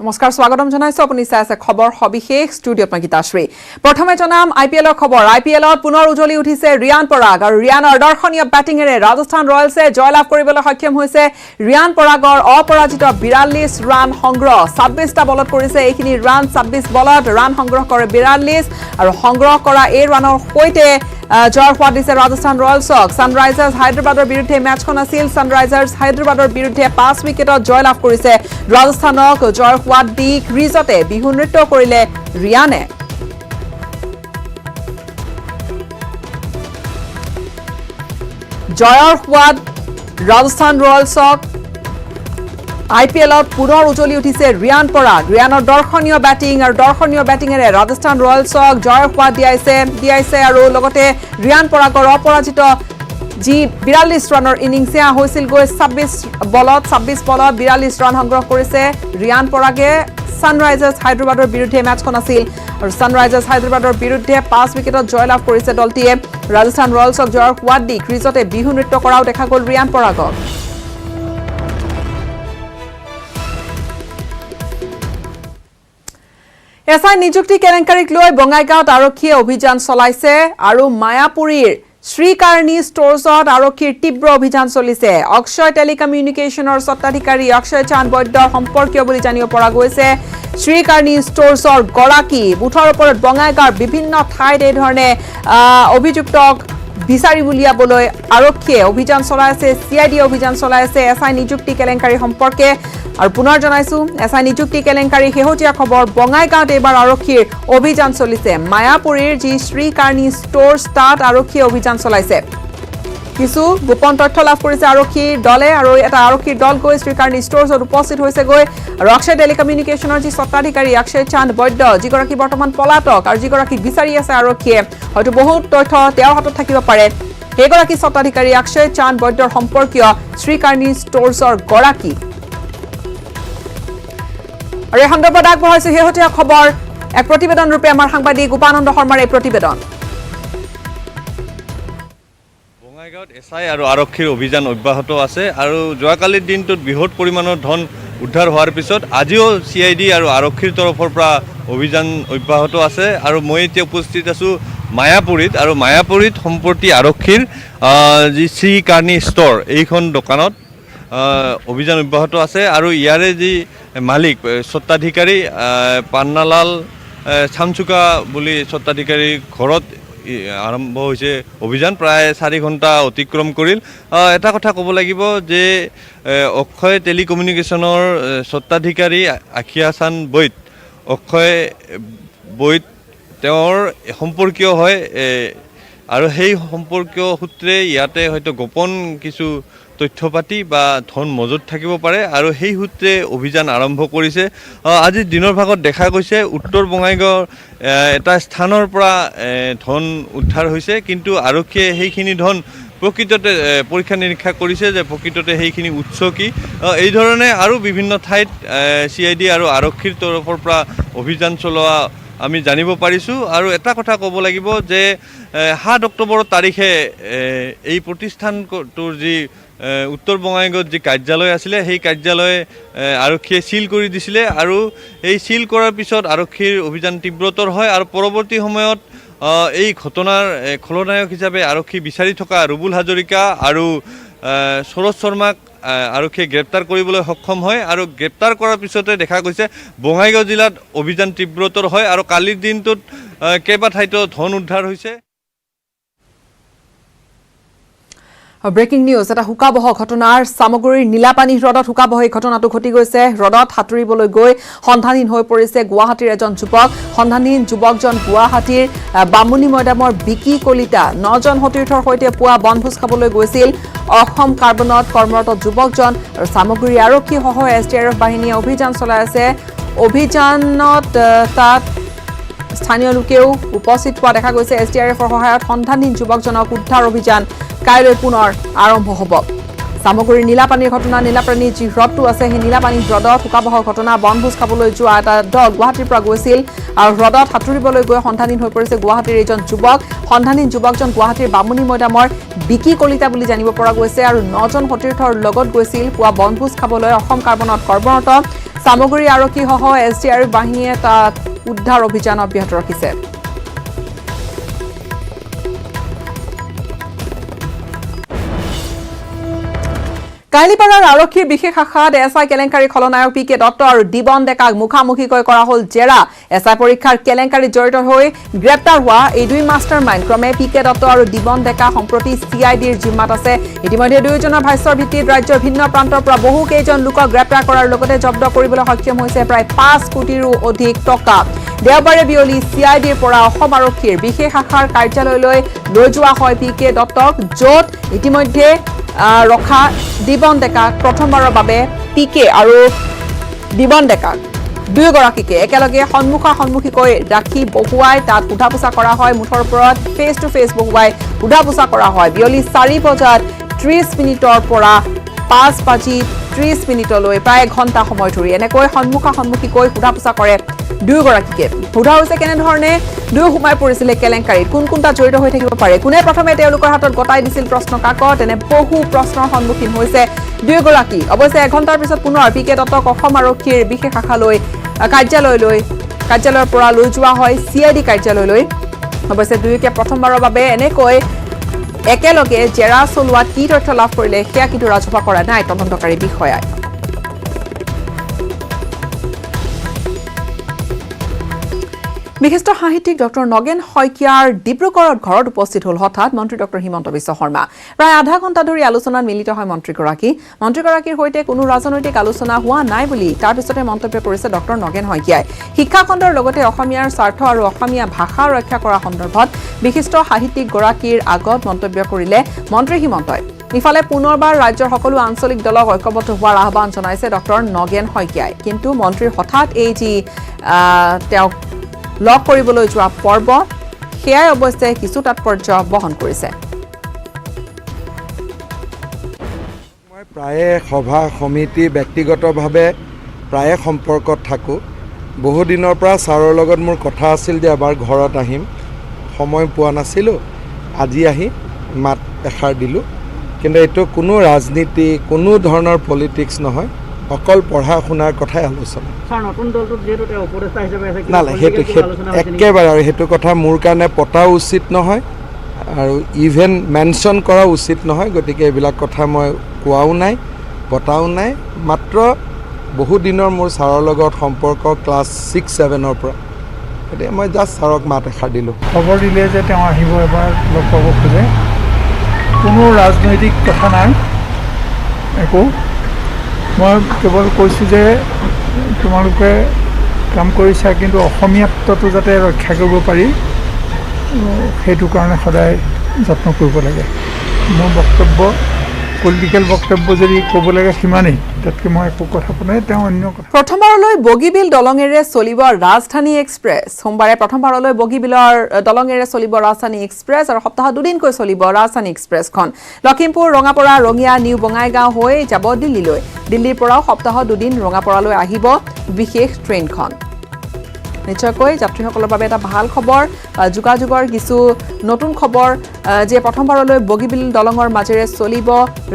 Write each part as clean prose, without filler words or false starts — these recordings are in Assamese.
নমস্কাৰ স্বাগতম জনাইছো আপুনি চাই আছে খবৰ সবিশেষ ষ্টুডিঅত মই গীতাশ্ৰী প্ৰথমে জনাম আইপিএলৰ খবৰ আইপিএলত পুনৰ উজলি উঠিছে ৰিয়ান পৰাগ আৰু ৰিয়ানৰ দৰ্শনীয় ব্যাটিংৰে ৰাজস্থান ৰয়েলছে জয়লাভ কৰিবলৈ সক্ষম হৈছে ৰিয়ান পৰাগৰ অপৰাজিত 42 ৰান সংগ্ৰহ 26টা বলত কৰিছে এইখিনি ৰান 26 বলত ৰান সংগ্ৰহ কৰে 42 আৰু সংগ্ৰহ কৰা এই ৰানৰ সৈতে জয়ৰ সোৱাদ দিছে ৰাজস্থান ৰয়েলছক সানৰাইজাৰ্ছ হায়দৰাবাদৰ বিৰুদ্ধে মেচখন আছিল সানৰাইজাৰ্ছ হায়দৰাবাদৰ বিৰুদ্ধে 5 উইকেটত জয়লাভ কৰিছে ৰাজস্থানক জয়ৰ সোৱাদ দি ক্ৰিজতে বিহু নৃত্য কৰিলে ৰিয়ানে জয়ৰ সোৱাদ ৰাজস্থান ৰয়েলছক আইপিএলত পুনৰ উজলি উঠিছে ৰিয়ান পৰাগ ৰিয়ানৰ দৰ্শনীয় ব্যাটিং আৰু দৰ্শনীয় ব্যাটিংৰে ৰাজস্থান ৰয়েলছক জয়ৰ সোৱাদ দিয়াইছে আৰু লগতে ৰিয়ান পৰাগৰ অপৰাজিত যি 42 ৰানৰ ইনিংছে হৈছিল গৈ 26 বলত 42 ৰান সংগ্ৰহ কৰিছে ৰিয়ান পৰাগে সানৰাইজাৰ্ছ হায়দৰাবাদৰ বিৰুদ্ধে মেচখন আছিল আৰু সানৰাইজাৰ্ছ হায়দৰাবাদৰ বিৰুদ্ধে 5 উইকেটত জয়লাভ কৰিছে দলটিয়ে ৰাজস্থান ৰয়েলছক জয়ৰ সোৱাদ দি ক্ৰিজতে বিহু নৃত্য কৰাও দেখা গ'ল ৰিয়ান পৰাগক এছআই নিযুক্তি কেলেংকাৰীক লৈ বঙাইগাঁৱত আৰক্ষীয়ে অভিযান চলাইছে আৰু মায়াপুৰীৰ শ্ৰীকাৰ্ণী ষ্ট'ৰ্ছত আৰক্ষীৰ তীব্ৰ অভিযান চলিছে অক্ষয় টেলিকমিউনিকেশ্যনৰ স্বত্বাধিকাৰী অক্ষয় চান্দ বৈদ্যৰ সম্পৰ্কীয় বুলি জানিব পৰা গৈছে শ্ৰীকাৰ্ণী ষ্ট'ৰ্ছৰ গৰাকী বুথৰ ওপৰত বঙাইগাঁৱৰ বিভিন্ন ঠাইত এই ধৰণে অভিযুক্তক বিচাৰি উলিয়াবলৈ আৰক্ষীয়ে অভিযান চলাইছে চিআইডি অভিযান চলাইছে এছআই নিযুক্তি কেলেংকাৰী সম্পৰ্কে আৰু পুনৰ জনাইছো এছআই নিযুক্তি কেলেংকাৰী শেহতীয়া খবৰ বঙাইগাঁৱত এবাৰ আৰক্ষীৰ অভিযান চলিছে মায়াপুৰীৰ যি শ্ৰীকাৰ্ণী ষ্ট'ৰ্ছ তাত আৰক্ষীয়ে অভিযান চলাইছে কিছু গোপন তথ্য লাভ কৰিছে আৰক্ষীৰ দলে আৰু এটা আৰক্ষীৰ দল গৈ শ্ৰীকাৰ্ণী ষ্ট'ৰ্ছত উপস্থিত হৈছে গৈ আৰু অক্ষয় টেলিকমিউনিকেশ্যনৰ যি স্বত্বাধিকাৰী অক্ষয় চান্দ বৈদ্য যিগৰাকী বৰ্তমান পলাতক আৰু যিগৰাকীক বিচাৰি আছে আৰক্ষীয়ে হয়তো বহুত তথ্য তেওঁৰ হাতত থাকিব পাৰে সেইগৰাকী স্বত্বাধিকাৰী অক্ষয় চান্দ বৈদ্যৰ সম্পৰ্কীয় শ্ৰীকাৰ্ণী ষ্ট'ৰ্ছৰ গৰাকী আৰু এই সন্দৰ্ভত আগবঢ়াইছে শেহতীয়া খবৰ এক প্ৰতিবেদন ৰূপে আমাৰ সাংবাদিক উপানন্দ শৰ্মাৰ এই প্ৰতিবেদন বঙাইগাঁৱত এছআই আৰু আৰক্ষীৰ অভিযান অব্যাহত আছে আৰু যোৱাকালিৰ দিনটোত বৃহৎ পৰিমাণৰ ধন উদ্ধাৰ হোৱাৰ পিছত আজিও চিআইডি আৰু আৰক্ষীৰ তৰফৰ পৰা অভিযান অব্যাহত আছে আৰু মই এতিয়া উপস্থিত আছোঁ মায়াপুৰীত আৰু মায়াপুৰীত সম্প্ৰতি আৰক্ষীৰ যি শ্ৰীকাৰ্ণী ষ্ট'ৰ এইখন দোকানত অভিযান অব্যাহত আছে আৰু ইয়াৰে যি মালিক স্বত্বাধিকাৰী পান্নালাল চামচুকা বুলি স্বত্বাধিকাৰীৰ ঘৰত আৰম্ভ হৈছে অভিযান প্ৰায় 4 ঘণ্টা অতিক্ৰম কৰিল এটা কথা ক'ব লাগিব যে অক্ষয় টেলিকমিউনিকেশ্যনৰ স্বত্বাধিকাৰী আখিয়া চান্দ বৈদ অক্ষয় বৈদ তেওঁৰ সম্পৰ্কীয় হয় আৰু সেই সম্পৰ্কীয় সূত্ৰে ইয়াতে হয়তো গোপন কিছু তথ্য পাতি বা ধন মজুত থাকিব পাৰে আৰু সেই সূত্ৰে অভিযান আৰম্ভ কৰিছে আজি দিনৰ ভাগত দেখা গৈছে উত্তৰ বঙাইগাঁৱৰ এটা স্থানৰ পৰা ধন উদ্ধাৰ হৈছে কিন্তু আৰক্ষীয়ে সেইখিনি ধন প্ৰকৃততে পৰীক্ষা নিৰীক্ষা কৰিছে যে প্ৰকৃততে সেইখিনি উৎস কি এই ধৰণে আৰু বিভিন্ন ঠাইত চিআইডি আৰু আৰক্ষীৰ তৰফৰ পৰা অভিযান চলোৱা আমি জানিব পাৰিছোঁ আৰু এটা কথা ক'ব লাগিব যে 7 অক্টোবৰ তাৰিখে এই প্ৰতিষ্ঠানটোৰ যি উত্তৰ বঙাইগাঁৱত যি কাৰ্যালয় আছিলে সেই কাৰ্যালয় আৰক্ষীয়ে সিল কৰি দিছিলে আৰু এই সিল কৰাৰ পিছত আৰক্ষীৰ অভিযান তীব্ৰতৰ হয় আৰু পৰৱৰ্তী সময়ত এই ঘটনাৰ খলনায়ক হিচাপে আৰক্ষী বিচাৰি থকা ৰুবুল হাজৰিকা আৰু সৰোজ শৰ্মাক আৰক্ষীয়ে গ্ৰেপ্তাৰ কৰিবলৈ সক্ষম হয় আৰু গ্ৰেপ্তাৰ কৰাৰ পিছতে দেখা গৈছে বঙাইগাঁও জিলাত অভিযান তীব্ৰতৰ হয় আৰু কালিৰ দিনটোত কেইবা ঠাইতো ধন উদ্ধাৰ হৈছে ব্ৰেকিং নিউজ এটা হুকাবহ ঘটনাৰ সামগ্ৰীৰ নীলাপানী হ্ৰদত হুকাবহ এই ঘটনাটো ঘটি গৈছে হ্ৰদত সাঁতুৰিবলৈ গৈ সন্ধানহীন হৈ পৰিছে গুৱাহাটীৰ এজন যুৱক সন্ধানহীন যুৱকজন গুৱাহাটীৰ বামুণী মৈদামৰ বিকি কলিতা 9জন সতীৰ্থৰ সৈতে পুৱা বনভোজ খাবলৈ গৈছিল অসম কাৰ্বনত কৰ্মৰত যুৱকজন আৰু সামগ্ৰী আৰক্ষী সহ এছডিআৰএফ বাহিনীয়ে অভিযান চলাই আছে অভিযানত তাত স্থানীয় লোকেও উপস্থিত হোৱা দেখা গৈছে এছডিআৰএফৰ সহায়ত সন্ধানহীন যুৱকজনক উদ্ধাৰ অভিযান কাইলৈ পুনৰ আৰম্ভ হ'ব সামগ্ৰীৰ নীলাপানীৰ ঘটনা নীলাপানীৰ যি হ্ৰদটো আছে সেই নীলাপানী হ্ৰদত হুকাবহ ঘটনা বনভোজ খাবলৈ যোৱা এটা দল গুৱাহাটীৰ পৰা গৈছিল আৰু হ্ৰদত সাঁতুৰিবলৈ গৈ সন্ধানহীন হৈ পৰিছে গুৱাহাটীৰ এজন যুৱক সন্ধানহীন যুৱকজন গুৱাহাটীৰ বামুণী মৈদামৰ বিকি কলিতা বুলি জানিব পৰা গৈছে আৰু 9জন সতীৰ্থৰ লগত গৈছিল পুৱা বনভোজ খাবলৈ অসম কাৰ্বনত কৰ্মৰত সামগ্ৰী আৰক্ষী সহ SDRF বাহিনীয়ে তাত উদ্ধাৰ অভিযান অব্যাহত ৰাখিছে কাহিলীপাৰাৰ আৰক্ষীৰ বিশেষ শাখাত এছআই কেলেংকাৰী খলনায়ক PK দত্ত আৰু দিবন ডেকাক মুখামুখিকৈ কৰা হ'ল জেৰা এছআই পৰীক্ষাৰ কেলেংকাৰীত জড়িত হৈ গ্ৰেপ্তাৰ হোৱা এই দুই মাষ্টাৰ মাইণ্ড ক্ৰমে PK দত্ত আৰু দিবন ডেকা সম্প্ৰতি CIDৰ জিম্মাত আছে ইতিমধ্যে দুয়োজনৰ ভাষ্যৰ ভিত্তিত ৰাজ্যৰ ভিন্ন প্ৰান্তৰ পৰা বহু কেইজন লোকক গ্ৰেপ্তাৰ কৰাৰ লগতে জব্দ কৰিবলৈ সক্ষম হৈছে প্ৰায় 5 কোটিৰো অধিক টকা দেওবাৰে বিয়লি CIDৰ পৰা অসম আৰক্ষীৰ বিশেষ শাখাৰ কাৰ্যালয়লৈ লৈ যোৱা হয় PK দত্তক য'ত ইতিমধ্যে ৰখা দিবন ডেকাক প্ৰথমবাৰৰ বাবে PK আৰু দিবন ডেকাক দুয়োগৰাকীকে একেলগে সন্মুখাসন্মুখীকৈ ৰাখি বহুৱাই তাত সোধা-পোছা কৰা হয় মুঠৰ ওপৰত ফেচ টু ফেচ বহুৱাই সোধা-পোছা কৰা হয় বিয়লি 4 বজাত 30 মিনিটৰ পৰা 5 বাজি 30 মিনিটলৈ প্ৰায় ঘণ্টা সময় ধৰি এনেকৈ সন্মুখাসন্মুখীকৈ সোধা-পোছা কৰে দুয়োগৰাকীকে সোধা হৈছে কেনেধৰণে দুয়ো সোমাই পৰিছিলে কেলেংকাৰীত কোন তাত জড়িত হৈ থাকিব পাৰে কোনে প্ৰথমে তেওঁলোকৰ হাতত গতাই দিছিল প্ৰশ্ন কাকত এনে বহু প্ৰশ্নৰ সন্মুখীন হৈছে দুয়োগৰাকী অৱশ্যে এঘণ্টাৰ পিছত পুনৰ PK দত্তক অসম আৰক্ষীৰ বিশেষ শাখালৈ কাৰ্যালয়ৰ পৰা লৈ যোৱা হয় CID কাৰ্যালয়লৈ অৱশ্যে দুয়োকে প্ৰথমবাৰৰ বাবে এনেকৈ একেলগে জেৰা চলোৱাত কি তথ্য লাভ কৰিলে সেয়া কিন্তু ৰাজহুৱা কৰা নাই তদন্তকাৰী বিষয়াই বিশিষ্ট সাহিত্যিক ডক্টৰ নগেন শইকীয়াৰ ডিব্ৰুগড়ত ঘৰত উপস্থিত হ'ল হঠাৎ মন্ত্ৰী ডক্টৰ হিমন্ত বিশ্ব শৰ্মা প্ৰায় আধা ঘণ্টা ধৰি আলোচনাত মিলিত হয় মন্ত্ৰীগৰাকীৰ সৈতে কোনো ৰাজনৈতিক আলোচনা হোৱা নাই বুলি তাৰ পিছতে মন্তব্য কৰিছে ডক্টৰ নগেন শইকীয়াই শিক্ষাখণ্ডৰ লগতে অসমীয়াৰ স্বাৰ্থ আৰু অসমীয়া ভাষা ৰক্ষা কৰা সন্দৰ্ভত বিশিষ্ট সাহিত্যিক গৰাকীৰ আগত মন্তব্য কৰিলে মন্ত্ৰী হিমন্তই ইফালে পুনৰবাৰ ৰাজ্যৰ সকলো আঞ্চলিক দলক ঐক্যবদ্ধ হোৱাৰ আহ্বান জনাইছে ডক্টৰ নগেন শইকীয়াই কিন্তু মন্ত্ৰীৰ হঠাৎ এই যি তেওঁক লগ কৰিবলৈ যোৱা পৰ্ব সেয়াই অৱশ্যে কিছু তাৎপৰ্য বহন কৰিছে মই প্ৰায়ে সভা সমিতি ব্যক্তিগতভাৱে প্ৰায়ে সম্পৰ্কত থাকোঁ বহু দিনৰ পৰা ছাৰৰ লগত মোৰ কথা আছিল যে এবাৰ ঘৰত আহিম সময় পোৱা নাছিলোঁ আজি আহি মাত এষাৰ দিলোঁ কিন্তু এইটো কোনো ৰাজনীতি কোনো ধৰণৰ পলিটিক্স নহয় অকল পঢ়া শুনাৰ কথাই আলোচনা নালাগে সেইটো একেবাৰে আৰু সেইটো কথা মোৰ কাৰণে পতাও উচিত নহয় আৰু ইভেন মেনশ্যন কৰা উচিত নহয় গতিকে এইবিলাক কথা মই কোৱাও নাই পতাও নাই মাত্ৰ বহু দিনৰ মোৰ ছাৰৰ লগত সম্পৰ্ক ক্লাছ 6-7ৰ পৰা গতিকে মই জাষ্ট ছাৰক মাত এষাৰ দিলোঁ খবৰ দিলে যে তেওঁ আহিব এবাৰ লগ পাব খোজে কোনো ৰাজনৈতিক কথা নাই একো মই কেৱল কৈছোঁ যে তোমালোকে কাম কৰিছা কিন্তু অসমীয়াত্বটো যাতে ৰক্ষা কৰিব পাৰি সেইটো কাৰণে সদায় যত্ন কৰিব লাগে মোৰ বক্তব্য পলিটিকেল বক্তব্য যদি ক'ব লাগে সিমানেই তাতকৈ মই একো কথা কোৱা নাই তেওঁ অন্য কথা প্ৰথমবাৰলৈ বগীবিল দলঙেৰে চলিব ৰাজধানী এক্সপ্ৰেছ সোমবাৰে প্ৰথমবাৰলৈ বগীবিলৰ দলঙেৰে চলিব ৰাজধানী এক্সপ্ৰেছ আৰু সপ্তাহত দুদিনকৈ চলিব ৰাজধানী এক্সপ্ৰেছখন লখিমপুৰ ৰঙাপৰা ৰঙিয়া নিউ বঙাইগাঁও হৈ যাব দিল্লীলৈ দিল্লীৰ পৰাও সপ্তাহত দুদিন ৰঙাপৰালৈ আহিব বিশেষ ট্ৰেইনখন নিশ্চয়কৈ যাত্ৰীসকলৰ বাবে এটা ভাল খবৰ যোগাযোগৰ কিছু নতুন খবৰ যে প্ৰথমবাৰলৈ বগীবিল দলঙৰ মাজেৰে চলিব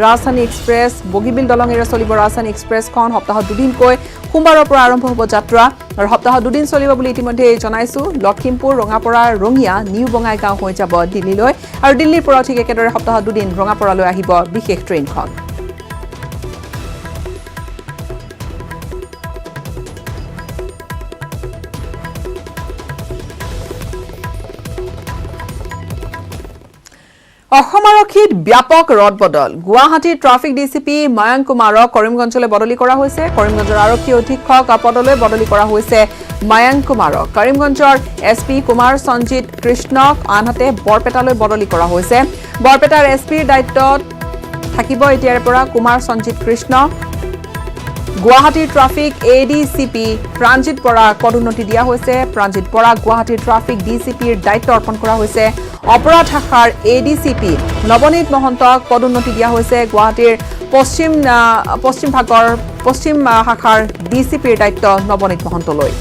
ৰাজধানী এক্সপ্ৰেছ বগীবিল দলঙেৰে চলিব ৰাজধানী এক্সপ্ৰেছখন সপ্তাহত দুদিনকৈ সোমবাৰৰ পৰা আৰম্ভ হ'ব যাত্ৰা আৰু সপ্তাহত দুদিন চলিব বুলি ইতিমধ্যে জনাইছোঁ লখিমপুৰ ৰঙাপৰা ৰঙিয়া নিউ বঙাইগাঁও হৈ যাব দিল্লীলৈ আৰু দিল্লীৰ পৰা ঠিক একেদৰে সপ্তাহত দুদিন ৰঙাপৰালৈ আহিব বিশেষ ট্ৰেইনখন অসম আৰক্ষীত ব্যাপক ৰদবদল গুৱাহাটীৰ ট্ৰাফিক ডিচিপি ময়ংক কুমাৰক কৰিমগঞ্জলৈ বদলি কৰা হৈছে কৰিমগঞ্জৰ আৰক্ষী অধীক্ষক পদলৈ বদলি কৰা হৈছে ময়ংক কুমাৰক কৰিমগঞ্জৰ SP কুমাৰ সঞ্জিত কৃষ্ণক আনহাতে বৰপেটালৈ বদলি কৰা হৈছে বৰপেটাৰ SPৰ দায়িত্বত থাকিব এতিয়াৰ পৰা কুমাৰ সঞ্জিত কৃষ্ণ গুৱাহাটীৰ ট্ৰাফিক ADCP প্ৰাঞ্জিত বৰাক পদোন্নতি দিয়া হৈছে প্ৰাঞ্জিত বৰাক গুৱাহাটীৰ ট্ৰাফিক DCPৰ দায়িত্ব অৰ্পণ কৰা হৈছে অপৰাধ শাখাৰ ADCP নৱনীত মহন্তক পদোন্নতি দিয়া হৈছে গুৱাহাটীৰ পশ্চিম শাখাৰ DCPৰ দায়িত্ব নৱনীত মহন্তলৈ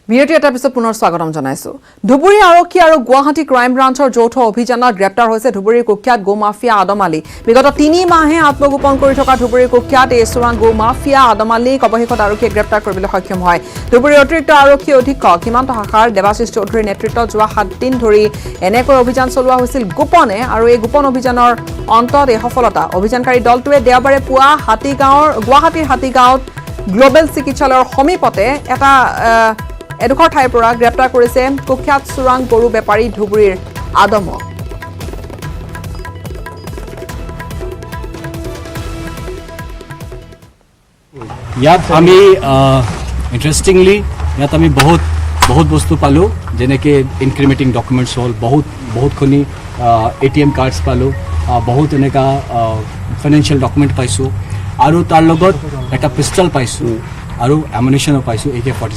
বিৰতি এটাৰ পিছত পুনৰ স্বাগতম জনাইছো ধুবুৰী আৰক্ষী আৰু গুৱাহাটী ক্ৰাইম ব্ৰাঞ্চৰ যৌথ অভিযানত গ্ৰেপ্তাৰ হৈছে ধুবুৰীৰ কুখ্যাত গো মাফিয়া আদম আলী বিগত 3 মাহে আত্মগোপন কৰি থকা ধুবুৰীৰ কুখ্যাত এই চোৰাং গো মাফিয়া আদম আলীক অৱশেষত আৰক্ষীয়ে গ্ৰেপ্তাৰ কৰিবলৈ সক্ষম হয় ধুবুৰীৰ অতিৰিক্ত আৰক্ষী অধীক্ষক সীমান্ত শাখাৰ দেৱাশিষ চৌধুৰীৰ নেতৃত্বত যোৱা 7 দিন ধৰি এনেকৈ অভিযান চলোৱা হৈছিল গোপনে আৰু এই গোপন অভিযানৰ অন্তত এই সফলতা অভিযানকাৰী দলটোৱে দেওবাৰে পুৱা গুৱাহাটীৰ হাতীগাঁৱত গ্লোবেল চিকিৎসালয়ৰ সমীপতে এটা এডোখৰ ঠাইৰ পৰা গ্ৰেপ্তাৰ কৰিছে কুখ্যাত চোৰাং গৰু বেপাৰী ধুবুৰীৰ আদমক ইয়াত আমি ইন্টাৰেষ্টিংলি ইয়াত আমি বহুত বস্তু পালোঁ যেনেকৈ ইনক্ৰিমেটিং ডকুমেণ্টছ হ'ল বহুতখিনি ATM কাৰ্ডছ পালোঁ বহুত এনেকুৱা ফাইনেন্সিয়েল ডকুমেণ্ট পাইছোঁ আৰু তাৰ লগত এটা পিষ্টল পাইছোঁ আৰু এমুনিশ্যনো পাইছোঁ AK-47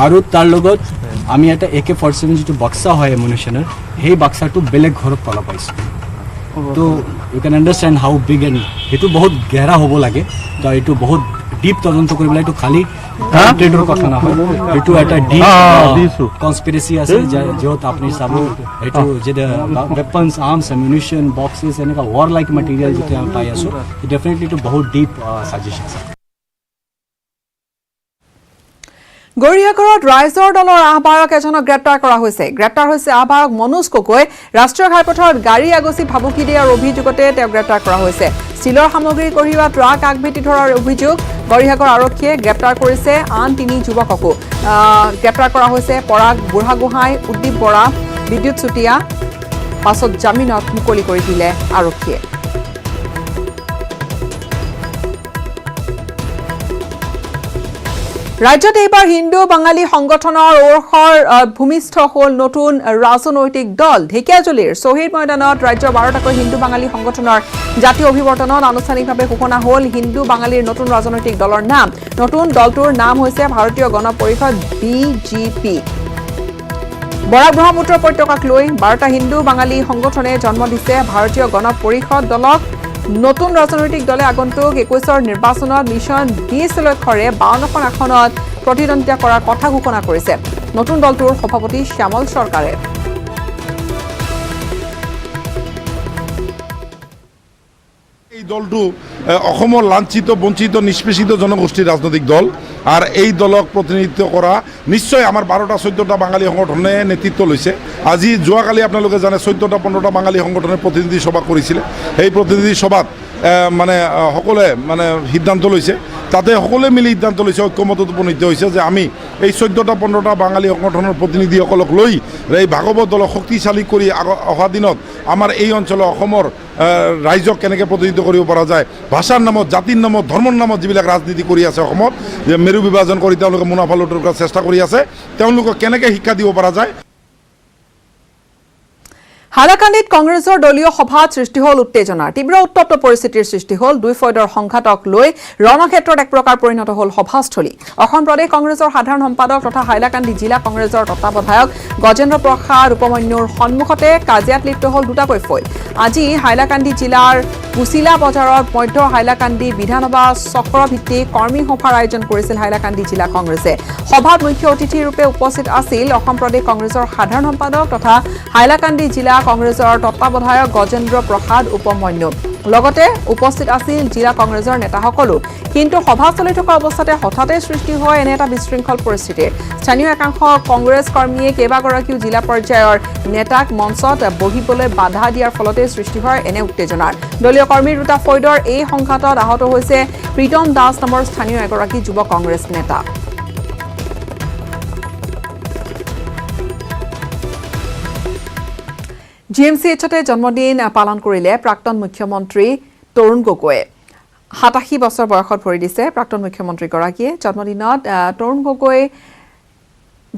আৰু তাৰ লগত আমি এটা AK-47 যিটো বাক্সা হয় এমুনিশ্যনৰ সেই বাক্সাটো বেলেগ ঘৰত পলা পাইছোঁ তো you can understand how big and সেইটো বহুত গেৰা হ'ব লাগে তো এইটো বহুত ডিপ তদন্ত কৰিবলৈ এইটো খালী ট্ৰেডৰ কথা নহয় এইটো এটা ডিপ কনস্পিৰেচি আছে য'ত আপুনি চাব এইটো যে ৱেপনছ আৰ্মছ এমিউনিশ্যন বক্সেছ এনেকুৱা ৱাৰ লাইক মেটেৰিয়েল যেতিয়া আমি পাই আছোঁ ডেফিনেটলি এইটো বহুত ডিপ ছাজেশ্যন আছে গৰিয়াঘৰত ৰাইজৰ দলৰ আহ্বায়ক এজনক গ্ৰেপ্তাৰ কৰা হৈছে গ্ৰেপ্তাৰ হৈছে আহ্বায়ক মনোজ গগৈ ৰাষ্ট্ৰীয় ঘাইপথত গাড়ী আগচি ভাবুকি দিয়াৰ অভিযোগতে তেওঁ গ্ৰেপ্তাৰ কৰা হৈছে চিলৰ সামগ্ৰী কঢ়িওৱা ট্ৰাক আগভেটি ধৰাৰ অভিযোগ গৰিয়াঘৰ আৰক্ষীয়ে গ্ৰেপ্তাৰ কৰিছে আন 3 যুৱককো গ্ৰেপ্তাৰ কৰা হৈছে পৰাগ বুঢ়াগোহাঁই উদ্দীপ বৰা বিদ্যুৎ চুতীয়া পাছত জামিনত মুকলি কৰি দিলে আৰক্ষীয়ে ৰাজ্যত এইবাৰ হিন্দু বাঙালী সংগঠনৰ ওৰখৰ ভূমিষ্ঠ হ'ল নতুন ৰাজনৈতিক দল ঢেকিয়াজুলিৰ শ্বহীদ ময়দানত ৰাজ্যৰ 12টাকৈ হিন্দু বাঙালী সংগঠনৰ জাতীয় অভিৱৰ্তনত আনুষ্ঠানিকভাৱে ঘোষণা হ'ল হিন্দু বাঙালীৰ নতুন ৰাজনৈতিক দলৰ নাম নতুন দলটোৰ নাম হৈছে ভাৰতীয় গণ পৰিষদ BJP বৰাক ব্ৰহ্মপুত্ৰ উপত্যকাক লৈ 12টা হিন্দু বাঙালী সংগঠনে জন্ম দিছে ভাৰতীয় গণ পৰিষদ দলক নতুন ৰাজনৈতিক দলে আগন্তুক 21ৰ নিৰ্বাচনত মিছন 20 লক্ষৰে 52খন আসনত প্ৰতিদ্বন্দ্বিতা কৰাৰ কথা ঘোষণা কৰিছে নতুন দলটোৰ সভাপতি শ্যামল চৰকাৰে এই দলটো অসমৰ লাঞ্ছিত বঞ্চিত নিষ্পেষিত জনগোষ্ঠীৰ ৰাজনৈতিক দল আৰু এই দলক প্ৰতিনিধিত্ব কৰা নিশ্চয় আমাৰ 12টা 14টা বাঙালী সংগঠনে নেতৃত্ব লৈছে আজি যোৱাকালি আপোনালোকে জানে 14টা 15টা বাঙালী সংগঠনে প্ৰতিনিধি সভা কৰিছিলে এই প্ৰতিনিধি সভাত মানে সকলোৱে মানে সিদ্ধান্ত লৈছে তাতে সকলোৱে মিলি সিদ্ধান্ত লৈছে ঐক্যমতত উপনীত হৈছে যে আমি এই 14টা 15টা বাঙালী সংগঠনৰ প্ৰতিনিধিসকলক লৈ এই ভাগৱত দলক শক্তিশালী কৰি অহা দিনত আমাৰ এই অঞ্চলৰ অসমৰ ৰাইজক কেনেকৈ প্ৰতিনিধিত্ব কৰিব পৰা যায় ভাষাৰ নামত জাতিৰ নামত ধৰ্মৰ নামত যিবিলাক ৰাজনীতি কৰি আছে অসমত যে মেৰু বিভাজন কৰি তেওঁলোকে মুনাফা লুটৰ কৰাৰ চেষ্টা কৰি আছে তেওঁলোকক কেনেকৈ শিক্ষা দিব পৰা যায় হাইলাকান্দিত কংগ্ৰেছৰ দলীয় সভাত সৃষ্টি হ'ল উত্তেজনাৰ তীব্ৰ উত্তপ্ত পৰিস্থিতিৰ সৃষ্টি হ'ল দুই ফৈদৰ সংঘাতক লৈ ৰণক্ষেত্ৰত এক প্ৰকাৰ পৰিণত হ'ল সভাস্থলী অসম প্ৰদেশ কংগ্ৰেছৰ সাধাৰণ সম্পাদক তথা হাইলাকান্দি জিলা কংগ্ৰেছৰ তত্ত্বাৱধায়ক গজেন্দ্ৰ প্ৰসাদ উপমন্যুৰ সন্মুখতে কাজিয়াত লিপ্ত হ'ল দুটাকৈ ফৈদ আজি হাইলাকান্দি জিলাৰ কুচিলা বজাৰত মধ্য হাইলাকান্দি বিধানসভা চক্ৰভিত্তিক কৰ্মী সভাৰ আয়োজন কৰিছিল হাইলাকান্দি জিলা কংগ্ৰেছে সভাত মুখ্য অতিথি ৰূপে উপস্থিত আছিল অসম প্ৰদেশ কংগ্ৰেছৰ সাধাৰণ সম্পাদক তথা হাইলাকান্দি জিলা কংগ্ৰেছৰ তত্ত্বাৱধায়ক গজেন্দ্ৰ প্ৰসাদ উপমন্যু লগতে উপস্থিত আছিল জিলা কংগ্ৰেছৰ নেতাসকলো কিন্তু সভা চলি থকা অৱস্থাতে হঠাতে সৃষ্টি হয় এনে এটা বিশৃংখল পৰিস্থিতিৰ স্থানীয় একাংশ কংগ্ৰেছ কৰ্মীয়ে কেইবাগৰাকীও জিলা পৰ্যায়ৰ নেতাক মঞ্চত বহিবলৈ বাধা দিয়াৰ ফলতে সৃষ্টি হয় এনে উত্তেজনাৰ দলীয় কৰ্মীৰ দুটা ফৈদৰ এই সংঘাতত আহত হৈছে প্ৰীতম দাস নামৰ স্থানীয় এগৰাকী যুৱ কংগ্ৰেছ নেতা GMCHতে জন্মদিন পালন কৰিলে প্ৰাক্তন মুখ্যমন্ত্ৰী তৰুণ গগৈয়ে 87 বছৰ বয়সত ভৰি দিছে প্ৰাক্তন মুখ্যমন্ত্ৰীগৰাকীয়ে জন্মদিনত তৰুণ গগৈ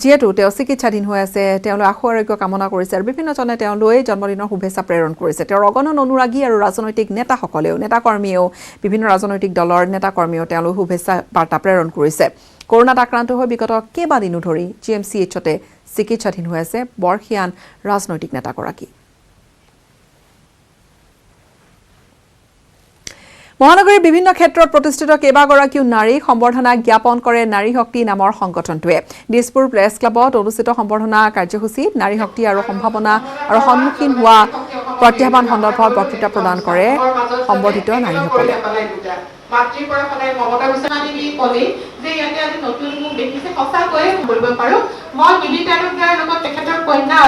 যিহেতু তেওঁ চিকিৎসাধীন হৈ আছে তেওঁলৈ আশু আৰোগ্য কামনা কৰিছে আৰু বিভিন্নজনে তেওঁলৈ জন্মদিনৰ শুভেচ্ছা প্ৰেৰণ কৰিছে তেওঁৰ অগণন অনুৰাগী আৰু ৰাজনৈতিক নেতাসকলেও নেতাকৰ্মীয়েও বিভিন্ন ৰাজনৈতিক দলৰ নেতাকৰ্মীয়েও তেওঁলৈ শুভেচ্ছা বাৰ্তা প্ৰেৰণ কৰিছে কৰোনাত আক্ৰান্ত হৈ বিগত কেইবাদিনো ধৰি GMCHতে চিকিৎসাধীন হৈ আছে বৰ্ষীয়ান ৰাজনৈতিক নেতাগৰাকী মহানগৰীৰ বিভিন্ন ক্ষেত্ৰত প্ৰতিষ্ঠিত কেইবাগৰাকীও নাৰীক সম্বৰ্ধনা জ্ঞাপন কৰে নাৰী শক্তি নামৰ সংগঠনটোৱে দিছপুৰ প্ৰেছ ক্লাবত অনুষ্ঠিত সম্বৰ্ধনা কাৰ্যসূচীত নাৰী শক্তি আৰু সম্ভাৱনা আৰু সন্মুখীন হোৱা প্ৰত্যাহ্বান সন্দৰ্ভত বক্তৃতা প্ৰদান কৰে সম্বৰ্ধিত নাৰীসকলে মাতৃৰ পৰা সদায় মমতা বিচনাদেৱী কলে যে ইয়াতে আজি নতুন মোক দেখিছে সঁচাকৈয়ে কৰিব পাৰো মই বিদিতা ৰূপৰ লগত তেখেতৰ কন্যা